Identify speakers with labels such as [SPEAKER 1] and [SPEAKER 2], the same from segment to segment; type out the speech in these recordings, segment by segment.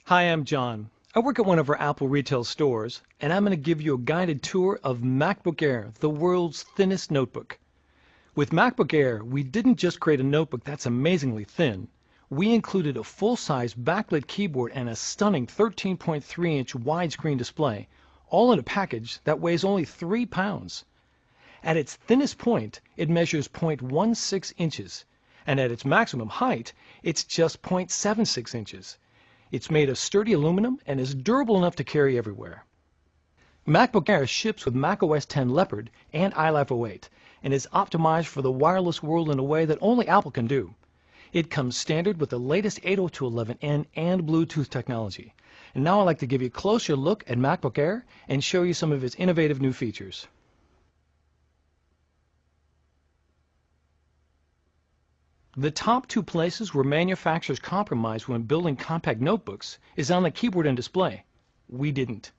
[SPEAKER 1] Hi, I'm John. I work at one of our Apple retail stores, and I'm going to give you a guided tour of MacBook Air, the world's thinnest notebook. With MacBook Air, we didn't just create a notebook that's amazingly thin. We included a full-size backlit keyboard and a stunning 13.3-inch widescreen display, all in a package that weighs only 3 pounds. At its thinnest point, it measures 0.16 inches, and at its maximum height, it's just 0.76 inches. It's made of sturdy aluminum and is durable enough to carry everywhere. MacBook Air ships with macOS 10 Leopard and iLife 08 and is optimized for the wireless world in a way that only Apple can do. It comes standard with the latest 802.11n and Bluetooth technology. And now I'd like to give you a closer look at MacBook Air and show you some of its innovative new features. The top two places where manufacturers compromise when building compact notebooks is on the keyboard and display. We didn't.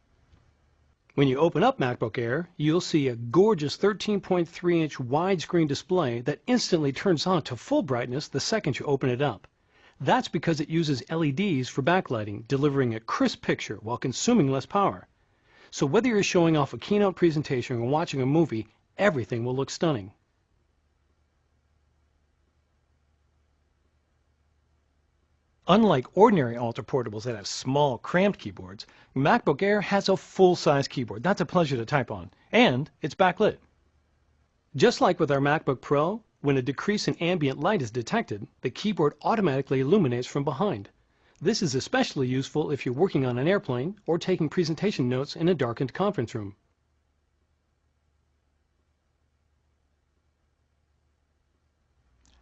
[SPEAKER 1] When you open up MacBook Air, you'll see a gorgeous 13.3-inch widescreen display that instantly turns on to full brightness the second you open it up. That's because it uses LEDs for backlighting, delivering a crisp picture while consuming less power. So whether you're showing off a keynote presentation or watching a movie, everything will look stunning. Unlike ordinary ultra-portables that have small, cramped keyboards, MacBook Air has a full-size keyboard. That's a pleasure to type on. And it's backlit. Just like with our MacBook Pro, when a decrease in ambient light is detected, the keyboard automatically illuminates from behind. This is especially useful if you're working on an airplane or taking presentation notes in a darkened conference room.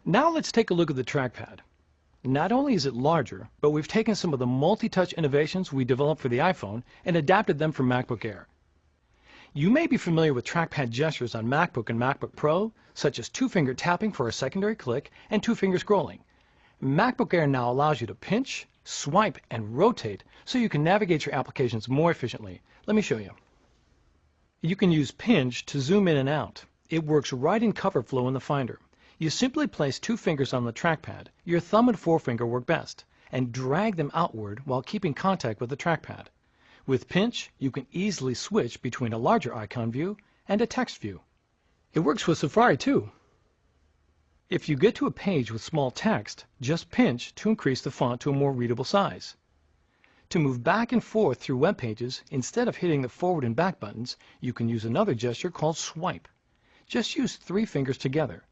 [SPEAKER 1] Now let's take a look at the trackpad. Not only is it larger, but we've taken some of the multi-touch innovations we developed for the iPhone and adapted them for MacBook Air. You may be familiar with trackpad gestures on MacBook and MacBook Pro, such as two-finger tapping for a secondary click and two-finger scrolling. MacBook Air now allows you to pinch, swipe, and rotate so you can navigate your applications more efficiently. Let me show you. You can use pinch to zoom in and out. It works right in cover flow in the Finder. You simply place two fingers on the trackpad, your thumb and forefinger work best, and drag them outward while keeping contact with the trackpad. With pinch, you can easily switch between a larger icon view and a text view. It works with Safari too. If you get to a page with small text, just pinch to increase the font to a more readable size. To move back and forth through web pages, instead of hitting the forward and back buttons, you can use another gesture called swipe. Just use 3 fingers together.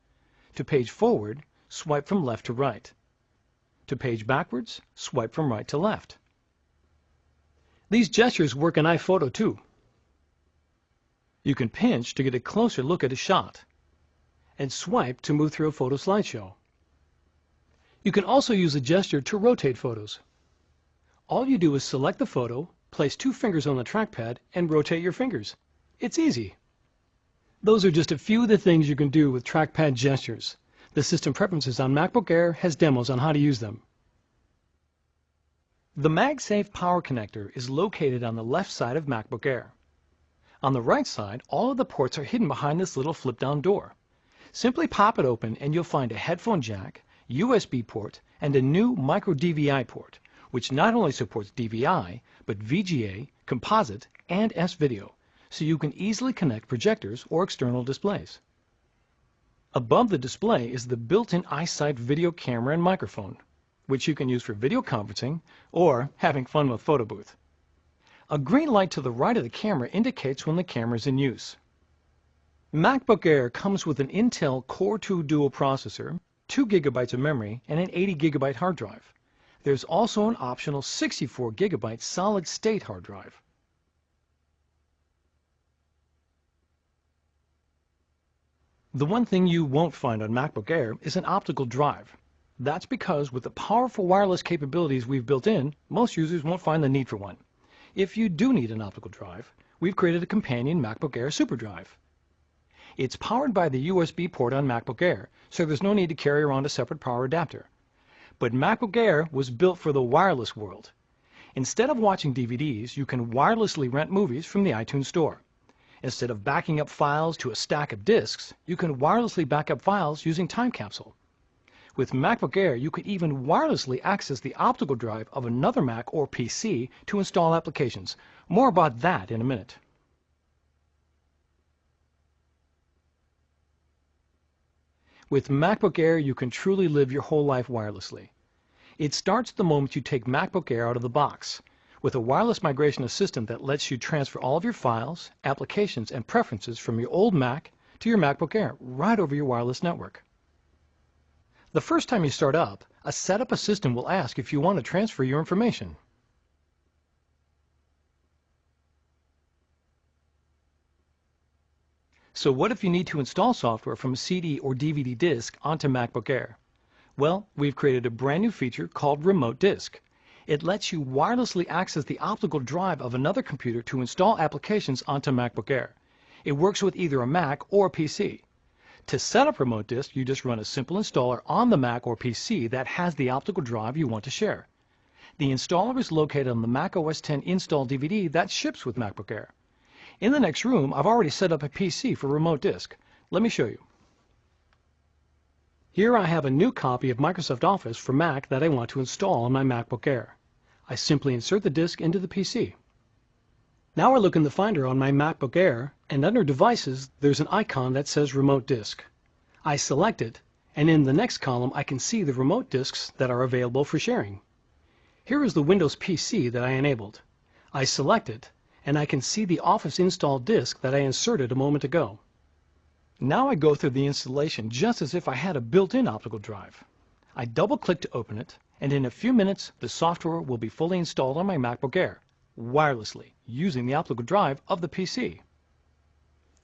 [SPEAKER 1] To page forward, swipe from left to right. To page backwards, swipe from right to left. These gestures work in iPhoto too. You can pinch to get a closer look at a shot, and swipe to move through a photo slideshow. You can also use a gesture to rotate photos. All you do is select the photo, place 2 fingers on the trackpad, and rotate your fingers. It's easy. Those are just a few of the things you can do with trackpad gestures. The System Preferences on MacBook Air has demos on how to use them. The MagSafe power connector is located on the left side of MacBook Air. On the right side, all of the ports are hidden behind this little flip-down door. Simply pop it open and you'll find a headphone jack, USB port, and a new micro DVI port, which not only supports DVI, but VGA, composite, and S-video, so you can easily connect projectors or external displays. Above the display is the built-in iSight video camera and microphone, which you can use for video conferencing or having fun with photo booth. A green light to the right of the camera indicates when the camera is in use. MacBook Air comes with an Intel Core 2 dual processor, 2 GB of memory, and an 80 GB hard drive. There's also an optional 64 GB solid-state hard drive. The one thing you won't find on MacBook Air is an optical drive. That's because with the powerful wireless capabilities we've built in, most users won't find the need for one. If you do need an optical drive, we've created a companion MacBook Air SuperDrive. It's powered by the USB port on MacBook Air, so there's no need to carry around a separate power adapter. But MacBook Air was built for the wireless world. Instead of watching DVDs, you can wirelessly rent movies from the iTunes Store. Instead of backing up files to a stack of disks, you can wirelessly back up files using Time Capsule. With MacBook Air, you can even wirelessly access the optical drive of another Mac or PC to install applications. More about that in a minute. With MacBook Air, you can truly live your whole life wirelessly. It starts the moment you take MacBook Air out of the box, with a wireless migration assistant that lets you transfer all of your files, applications, and preferences from your old Mac to your MacBook Air right over your wireless network. The first time you start up, a setup assistant will ask if you want to transfer your information. So what if you need to install software from a CD or DVD disk onto MacBook Air? Well, we've created a brand new feature called Remote Disk. It lets you wirelessly access the optical drive of another computer to install applications onto MacBook Air. It works with either a Mac or a PC. To set up Remote Disk, you just run a simple installer on the Mac or PC that has the optical drive you want to share. The installer is located on the Mac OS X install DVD that ships with MacBook Air. In the next room, I've already set up a PC for Remote Disk. Let me show you. Here I have a new copy of Microsoft Office for Mac that I want to install on my MacBook Air. I simply insert the disk into the PC. Now I look in the Finder on my MacBook Air, and under Devices, there's an icon that says Remote Disk. I select it, and in the next column I can see the remote disks that are available for sharing. Here is the Windows PC that I enabled. I select it, and I can see the Office install disk that I inserted a moment ago. Now I go through the installation just as if I had a built-in optical drive. I double-click to open it, and in a few minutes the software will be fully installed on my MacBook Air, wirelessly, using the optical drive of the PC.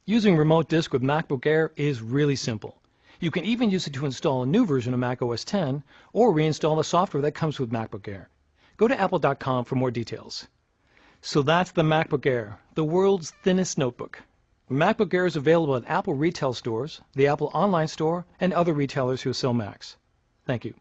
[SPEAKER 1] Using Remote Disk with MacBook Air is really simple. You can even use it to install a new version of Mac OS X or reinstall the software that comes with MacBook Air. Go to apple.com for more details. So that's the MacBook Air, the world's thinnest notebook. MacBook Air is available at Apple retail stores, the Apple online store, and other retailers who sell Macs. Thank you.